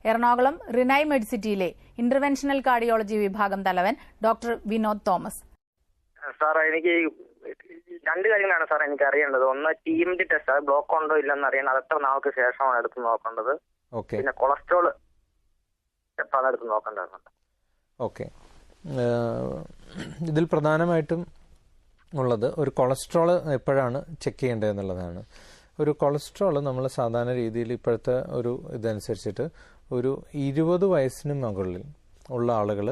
Ernakulam Renai മെഡിസിറ്റിയിലെ interventional cardiology വിഭാഗം തലവൻ doctor Vinod Thomas. Sir, എനിക്ക് രണ്ട് കാര്യങ്ങളാണ് സാർ എനിക്ക് അറിയേണ്ടത്. ഒന്ന്, TMT ടെസ്റ്റ്, അത് ബ്ലോക്ക് ഉണ്ടോ ഇല്ലെന്ന് അറിയണം. അത് എത്ര നാൾക്ക് ശേഷമാണ് എടുത്ത് നോക്കേണ്ടത്. പിന്നെ കൊളസ്ട്രോൾ എപ്പോഴാണ് എടുത്ത് നോക്കേണ്ടത്? ഓക്കെ, ഇതിൽ പ്രധാനമായിട്ടും ഉള്ളത് ഒരു കൊളസ്ട്രോൾ എപ്പോഴാണ് ചെക്ക് ചെയ്യേണ്ടത് എന്നുള്ളതാണ്. ഒരു കൊളസ്ട്രോൾ നമ്മൾ സാധാരണ രീതിയിൽ ഇപ്പോഴത്തെ ഒരു ഇതനുസരിച്ചിട്ട് ഒരു 20 വയസ്സിന് മുകളിൽ ഉള്ള ആളുകൾ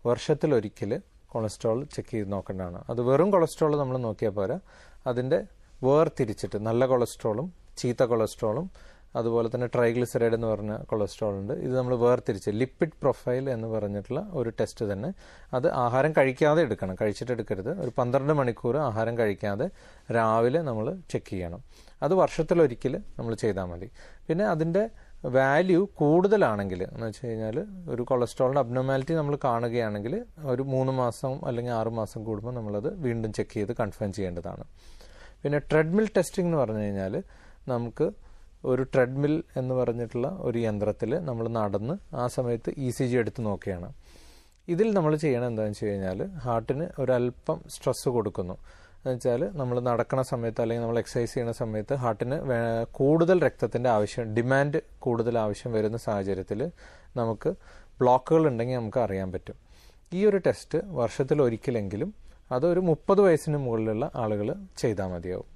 വർഷത്തിലൊരിക്കൽ കൊളസ്ട്രോൾ ചെക്ക് ചെയ്ത് നോക്കേണ്ടതാണ്. അത് വെറും കൊളസ്ട്രോൾ നമ്മൾ നോക്കിയാൽ പോരാ, അതിൻ്റെ വേർതിരിച്ചിട്ട് നല്ല കൊളസ്ട്രോളും ചീത്ത കൊളസ്ട്രോളും അതുപോലെ തന്നെ ട്രൈഗ്ലിസറൈഡ് എന്ന് പറഞ്ഞ കൊളസ്ട്രോൾ ഉണ്ട്. ഇത് നമ്മൾ വേർതിരിച്ച് ലിപ്പിഡ് പ്രൊഫൈൽ എന്ന് പറഞ്ഞിട്ടുള്ള ഒരു ടെസ്റ്റ് തന്നെ, അത് ആഹാരം കഴിക്കാതെ എടുക്കണം, കഴിച്ചിട്ട് എടുക്കരുത്. ഒരു 12 മണിക്കൂർ ആഹാരം കഴിക്കാതെ രാവിലെ നമ്മൾ ചെക്ക് ചെയ്യണം. അത് വർഷത്തിലൊരിക്കൽ നമ്മൾ ചെയ്താൽ മതി. പിന്നെ അതിൻ്റെ വാല്യൂ കൂടുതലാണെങ്കിൽ എന്ന് വെച്ച് കഴിഞ്ഞാൽ ഒരു കൊളസ്ട്രോളിൻ്റെ അബ്നോർമാലിറ്റി നമ്മൾ കാണുകയാണെങ്കിൽ ഒരു 3 മാസം അല്ലെങ്കിൽ 6 മാസം കൂടുമ്പോൾ നമ്മളത് വീണ്ടും ചെക്ക് ചെയ്ത് കൺഫേം ചെയ്യേണ്ടതാണ്. പിന്നെ ട്രെഡ്മിൽ ടെസ്റ്റിംഗ് എന്ന് പറഞ്ഞു കഴിഞ്ഞാൽ നമുക്ക് ഒരു ട്രെഡ്മിൽ എന്ന് പറഞ്ഞിട്ടുള്ള ഒരു യന്ത്രത്തിൽ നമ്മൾ നടന്ന് ആ സമയത്ത് ECG എടുത്ത് നോക്കുകയാണ്. ഇതിൽ നമ്മൾ ചെയ്യണം എന്താണെന്ന് വെച്ച് കഴിഞ്ഞാൽ ഹാർട്ടിന് ഒരല്പം സ്ട്രെസ്സ് കൊടുക്കുന്നു. എന്ന് വെച്ചാൽ നമ്മൾ നടക്കുന്ന സമയത്ത് അല്ലെങ്കിൽ നമ്മൾ എക്സസൈസ് ചെയ്യുന്ന സമയത്ത് ഹാർട്ടിന് കൂടുതൽ രക്തത്തിൻ്റെ ആവശ്യം, ഡിമാൻഡ് കൂടുതൽ ആവശ്യം വരുന്ന സാഹചര്യത്തിൽ നമുക്ക് ബ്ലോക്കുകൾ ഉണ്ടെങ്കിൽ നമുക്ക് അറിയാൻ പറ്റും. ഈ ഒരു ടെസ്റ്റ് വർഷത്തിൽ ഒരിക്കലെങ്കിലും അതൊരു 30 വയസ്സിന് മുകളിലുള്ള ആളുകൾ ചെയ്താൽ മതിയാവും.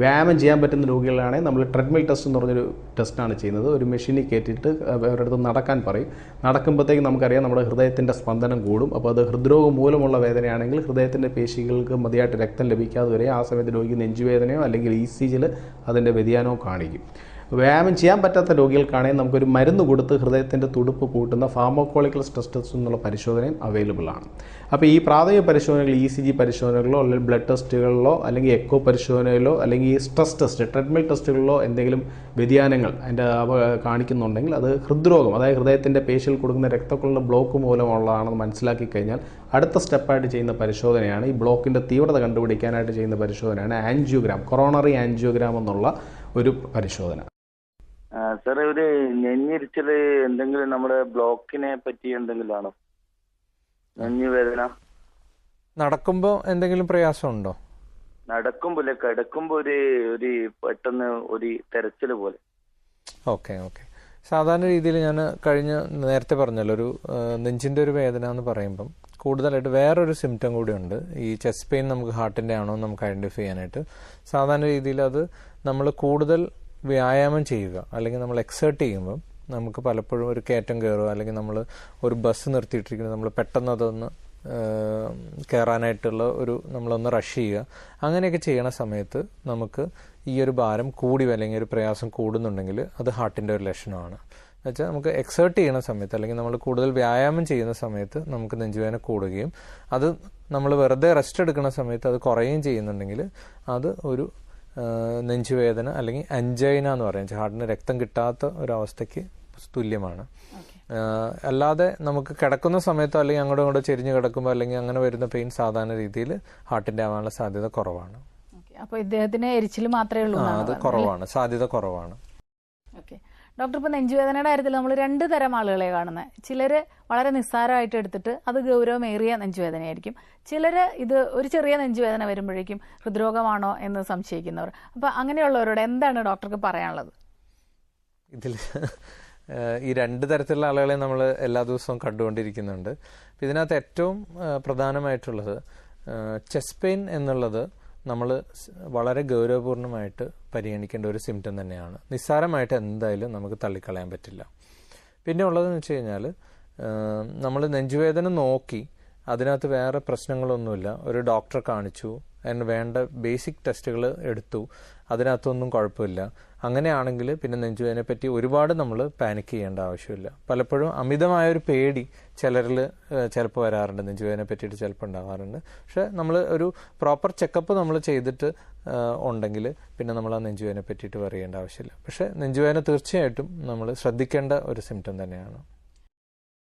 വ്യായാമം ചെയ്യാൻ പറ്റുന്ന രോഗികളാണെങ്കിൽ നമ്മൾ ട്രെഡ്മിൽ ടെസ്റ്റ് എന്ന് പറഞ്ഞൊരു ടെസ്റ്റാണ് ചെയ്യുന്നത്. ഒരു മെഷീനിൽ കയറ്റിയിട്ട് അവരുടെ അടുത്ത് നടക്കാൻ പറയും. നടക്കുമ്പോഴത്തേക്ക് നമുക്കറിയാം നമ്മുടെ ഹൃദയത്തിൻ്റെ സ്പന്ദനം കൂടും. അപ്പോൾ അത് ഹൃദ്രോഗം മൂലമുള്ള വേദനയാണെങ്കിൽ ഹൃദയത്തിൻ്റെ പേശികൾക്ക് മതിയായിട്ട് രക്തം ലഭിക്കാതെ വരെ ആ സമയത്ത് രോഗിക്ക് നെഞ്ചുവേദനയോ അല്ലെങ്കിൽ ECGയിൽ അതിൻ്റെ വ്യതിയാനമോ കാണിക്കും. വ്യായാമം ചെയ്യാൻ പറ്റാത്ത രോഗികൾക്കാണെങ്കിൽ നമുക്കൊരു മരുന്ന് കൊടുത്ത് ഹൃദയത്തിൻ്റെ തുടിപ്പ് കൂട്ടുന്ന ഫാർമക്കോളിക്കൽ സ്ട്രെസ് ടെസ്റ്റ് എന്നുള്ള പരിശോധനയും അവൈലബിൾ ആണ്. അപ്പോൾ ഈ പ്രാഥമിക പരിശോധനകൾ ECG പരിശോധനകളോ അല്ലെങ്കിൽ ബ്ലഡ് ടെസ്റ്റുകളിലോ അല്ലെങ്കിൽ എക്കോ പരിശോധനയിലോ അല്ലെങ്കിൽ ഈ സ്ട്രെസ് ടെസ്റ്റ് ട്രെഡ്മിൽ ടെസ്റ്റുകളിലോ എന്തെങ്കിലും വ്യതിയാനങ്ങൾ അതിൻ്റെ കാണിക്കുന്നുണ്ടെങ്കിൽ അത് ഹൃദ്രോഗം, അതായത് ഹൃദയത്തിൻ്റെ പേശിയിൽ കൊടുക്കുന്ന രക്തക്കുഴലിൻ്റെ ബ്ലോക്ക് മൂലമുള്ളതാണെന്ന് മനസ്സിലാക്കി കഴിഞ്ഞാൽ അടുത്ത സ്റ്റെപ്പായിട്ട് ചെയ്യുന്ന പരിശോധനയാണ്, ഈ ബ്ലോക്കിൻ്റെ തീവ്രത കണ്ടുപിടിക്കാനായിട്ട് ചെയ്യുന്ന പരിശോധനയാണ് ആൻജിയോഗ്രാം, കൊറോണറി ആൻജിയോഗ്രാം എന്നുള്ള ഒരു പരിശോധന. സാർ, ഒരു നെഞ്ഞിരിച്ചല് എന്തെങ്കിലും നമ്മുടെ ബ്ലോക്കിനെ പറ്റി എന്തെങ്കിലും ആണോ? നെഞ്ഞുവേദന നടക്കുമ്പോൾ എന്തെങ്കിലും പ്രയാസമുണ്ടോ? നടക്കുമ്പോൾ കിടക്കുമ്പോൾ ഒരു പെട്ടെന്ന് ഒരു തെരച്ചില് പോലെ. ഓക്കെ, സാധാരണ രീതിയിൽ ഞാൻ നേരത്തെ പറഞ്ഞല്ലോ, ഒരു നെഞ്ചിൻ്റെ ഒരു വേദന എന്ന് പറയുമ്പം കൂടുതലായിട്ട് വേറൊരു സിംറ്റം കൂടിയുണ്ട്. ഈ ചെസ്റ്റ് പെയിൻ നമുക്ക് ഹാർട്ടിൻ്റെ ആണോ എന്ന് നമുക്ക് ഐഡൻറ്റിഫൈ ചെയ്യാനായിട്ട് സാധാരണ രീതിയിൽ അത് നമ്മൾ കൂടുതൽ വ്യായാമം ചെയ്യുക അല്ലെങ്കിൽ നമ്മൾ എക്സേർട്ട് ചെയ്യുമ്പം നമുക്ക് പലപ്പോഴും ഒരു കയറ്റം കയറുക അല്ലെങ്കിൽ നമ്മൾ ഒരു ബസ് നിർത്തിയിട്ടിരിക്കുന്നത് നമ്മൾ പെട്ടെന്ന് അതൊന്ന് കയറാനായിട്ടുള്ള നമ്മളൊന്ന് റഷ് ചെയ്യുക, അങ്ങനെയൊക്കെ ചെയ്യണ സമയത്ത് നമുക്ക് ഈ ഒരു ഭാരം കൂടി അല്ലെങ്കിൽ ഒരു പ്രയാസം കൂടുന്നുണ്ടെങ്കിൽ അത് ഹാർട്ടിൻ്റെ ഒരു ലക്ഷണമാണ്. എന്നുവെച്ചാൽ നമുക്ക് എക്സേർട്ട് ചെയ്യുന്ന സമയത്ത് അല്ലെങ്കിൽ നമ്മൾ കൂടുതൽ വ്യായാമം ചെയ്യുന്ന സമയത്ത് നമുക്ക് നെഞ്ചുവേദന കൂടുകയും അത് നമ്മൾ വെറുതെ റെസ്റ്റ് എടുക്കുന്ന സമയത്ത് അത് കുറയുകയും ചെയ്യുന്നുണ്ടെങ്കിൽ അത് ഒരു നെഞ്ചുവേദന അല്ലെങ്കിൽ അഞ്ചൈന എന്ന് പറയുന്നത് ഹാർട്ടിന് രക്തം കിട്ടാത്ത ഒരവസ്ഥയ്ക്ക് തുല്യമാണ്. അല്ലാതെ നമുക്ക് കിടക്കുന്ന സമയത്തോ അല്ലെങ്കിൽ അങ്ങോട്ടും ഇങ്ങോട്ടും ചെരിഞ്ഞ് കിടക്കുമ്പോൾ അല്ലെങ്കിൽ അങ്ങനെ വരുന്ന പെയിൻ സാധാരണ രീതിയിൽ ഹാർട്ടിൻ്റെ ആവാനുള്ള സാധ്യത കുറവാണ്. അപ്പോൾ ഇദ്ദേഹത്തിന് എരിച്ചിൽ മാത്രമേ ഉള്ളൂ? അത് കുറവാണ്, സാധ്യത കുറവാണ്. ഓക്കെ ഡോക്ടർ, ഇപ്പോൾ നെഞ്ചുവേദനയുടെ കാര്യത്തിൽ നമ്മൾ 2 തരം ആളുകളെ കാണുന്നത്. ചിലർ വളരെ നിസ്സാരമായിട്ട് എടുത്തിട്ട് അത് ഗൗരവമേറിയ നെഞ്ചുവേദനയായിരിക്കും. ചിലർ ഇത് ഒരു ചെറിയ നെഞ്ചുവേദന വരുമ്പോഴേക്കും ഹൃദ്രോഗമാണോ എന്ന് സംശയിക്കുന്നവർ. അപ്പോൾ അങ്ങനെയുള്ളവരോട് എന്താണ് ഡോക്ടർക്ക് പറയാനുള്ളത്? ഇതിൽ ഈ 2 തരത്തിലുള്ള ആളുകളെ നമ്മൾ എല്ലാ ദിവസവും കണ്ടുകൊണ്ടിരിക്കുന്നുണ്ട്. അപ്പം ഇതിനകത്ത് ഏറ്റവും പ്രധാനമായിട്ടുള്ളത് ചെസ്റ്റ് പെയിൻ എന്നുള്ളത് നമ്മൾ വളരെ ഗൗരവപൂർണ്ണമായിട്ട് പരിഗണിക്കേണ്ട ഒരു സിംറ്റം തന്നെയാണ്. നിസ്സാരമായിട്ട് എന്തായാലും നമുക്ക് തള്ളിക്കളയാൻ പറ്റില്ല. പിന്നെ ഉള്ളതെന്ന് വെച്ച് കഴിഞ്ഞാൽ നമ്മൾ നെഞ്ചുവേദന നോക്കി അതിനകത്ത് വേറെ പ്രശ്നങ്ങളൊന്നുമില്ല, ഒരു ഡോക്ടറെ കാണിച്ചു, അതിന് വേണ്ട ബേസിക് ടെസ്റ്റുകൾ എടുത്തു, അതിനകത്തൊന്നും കുഴപ്പമില്ല. അങ്ങനെയാണെങ്കിൽ പിന്നെ നെഞ്ചുവേദനയെ പറ്റി ഒരുപാട് നമ്മൾ പാനിക് ചെയ്യേണ്ട ആവശ്യമില്ല. പലപ്പോഴും അമിതമായൊരു പേടി ചിലരിൽ ചിലപ്പോൾ വരാറുണ്ട്, നെഞ്ചുവേദനയെ പറ്റിയിട്ട് ചിലപ്പോൾ ഉണ്ടാകാറുണ്ട്. പക്ഷേ നമ്മൾ ഒരു പ്രോപ്പർ ചെക്കപ്പ് നമ്മൾ ചെയ്തിട്ട് ഉണ്ടെങ്കിൽ പിന്നെ നമ്മൾ ആ നെഞ്ചുവേദനയെ പറ്റിയിട്ട് പറയേണ്ട ആവശ്യമില്ല. പക്ഷേ നെഞ്ചുവേദന തീർച്ചയായിട്ടും നമ്മൾ ശ്രദ്ധിക്കേണ്ട ഒരു സിംറ്റം തന്നെയാണ്.